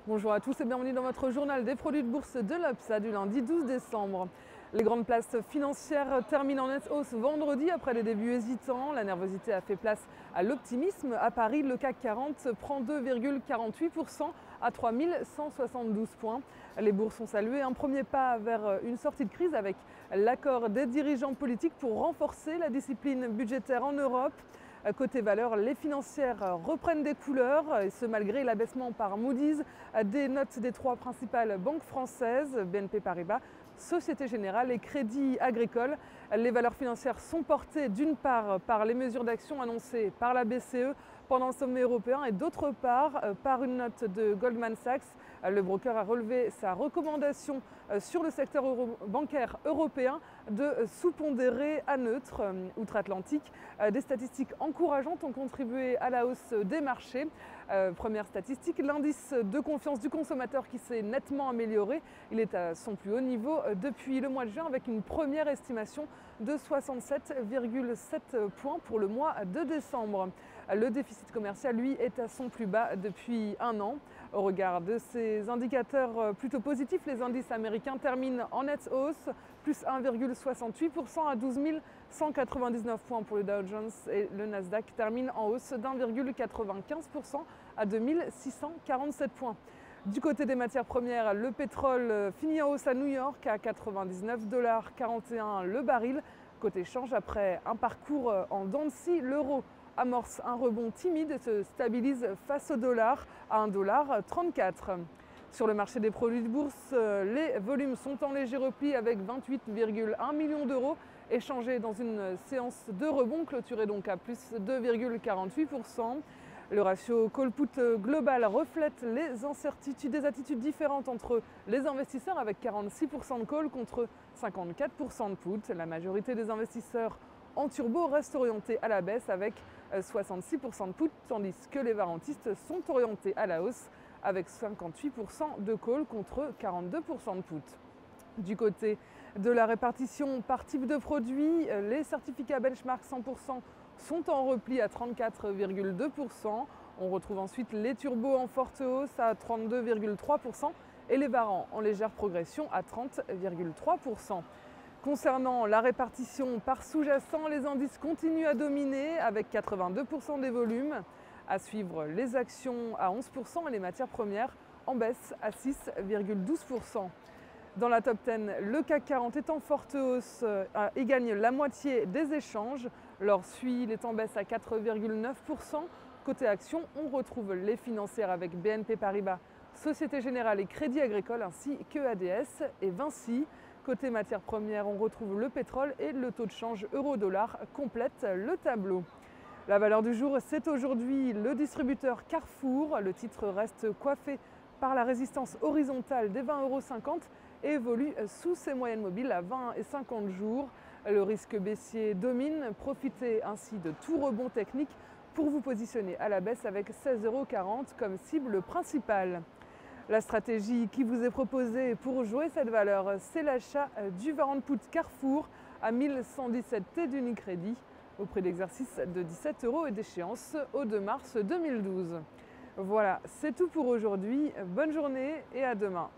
Bonjour à tous et bienvenue dans votre journal des produits de bourse de l'Upsa du lundi 12 décembre. Les grandes places financières terminent en nette hausse vendredi après des débuts hésitants. La nervosité a fait place à l'optimisme. À Paris, le CAC 40 prend 2,48% à 3172 points. Les bourses ont salué un premier pas vers une sortie de crise avec l'accord des dirigeants politiques pour renforcer la discipline budgétaire en Europe. Côté valeurs, les financières reprennent des couleurs, et ce malgré l'abaissement par Moody's des notes des trois principales banques françaises, BNP Paribas, Société Générale et Crédit Agricole. Les valeurs financières sont portées d'une part par les mesures d'action annoncées par la BCE pendant le sommet européen et d'autre part par une note de Goldman Sachs. Le broker a relevé sa recommandation sur le secteur bancaire européen de sous-pondérer à neutre outre-Atlantique. Des statistiques encourageantes ont contribué à la hausse des marchés. Première statistique, l'indice de confiance du consommateur qui s'est nettement amélioré. Il est à son plus haut niveau depuis le mois de juin avec une première estimation de 67,7 points pour le mois de décembre. Le déficit commercial, lui, est à son plus bas depuis un an. Au regard de ces indicateurs plutôt positifs, les indices américains terminent en nette hausse, plus 1,68% à 12 199 points pour le Dow Jones et le Nasdaq termine en hausse d'1,95% à 2647 points. Du côté des matières premières, le pétrole finit en hausse à New York à 99,41 $ le baril. Côté change, après un parcours en dents de scie, l'euro amorce un rebond timide et se stabilise face au dollar à 1,34 $. Sur le marché des produits de bourse, les volumes sont en léger repli avec 28,1 millions d'euros échangés dans une séance de rebond clôturée donc à plus 2,48%. Le ratio call-put global reflète les incertitudes, des attitudes différentes entre les investisseurs avec 46% de call contre 54% de put. La majorité des investisseurs en turbo restent orientés à la baisse avec 66% de put, tandis que les varantistes sont orientés à la hausse avec 58% de call contre 42% de put. Du côté de la répartition par type de produit, les certificats benchmark 100% sont en repli à 34,2%. On retrouve ensuite les turbos en forte hausse à 32,3% et les varants en légère progression à 30,3%. Concernant la répartition par sous-jacent, les indices continuent à dominer avec 82% des volumes. À suivre les actions à 11% et les matières premières en baisse à 6,12%. Dans la top 10, le CAC 40 est en forte hausse et gagne la moitié des échanges. L'or suit, il est en baisse à 4,9%. Côté actions, on retrouve les financières avec BNP Paribas, Société Générale et Crédit Agricole ainsi que ADS et Vinci. Côté matières premières, on retrouve le pétrole et le taux de change euro-dollar complète le tableau. La valeur du jour, c'est aujourd'hui le distributeur Carrefour. Le titre reste coiffé par la résistance horizontale des 20,50 € et évolue sous ses moyennes mobiles à 20 et 50 jours. Le risque baissier domine. Profitez ainsi de tout rebond technique pour vous positionner à la baisse avec 16,40 € comme cible principale. La stratégie qui vous est proposée pour jouer cette valeur, c'est l'achat du warrant put Carrefour à 1117 T d'Unicredit au prix d'exercice de 17 € et d'échéance au 2 mars 2012. Voilà, c'est tout pour aujourd'hui. Bonne journée et à demain.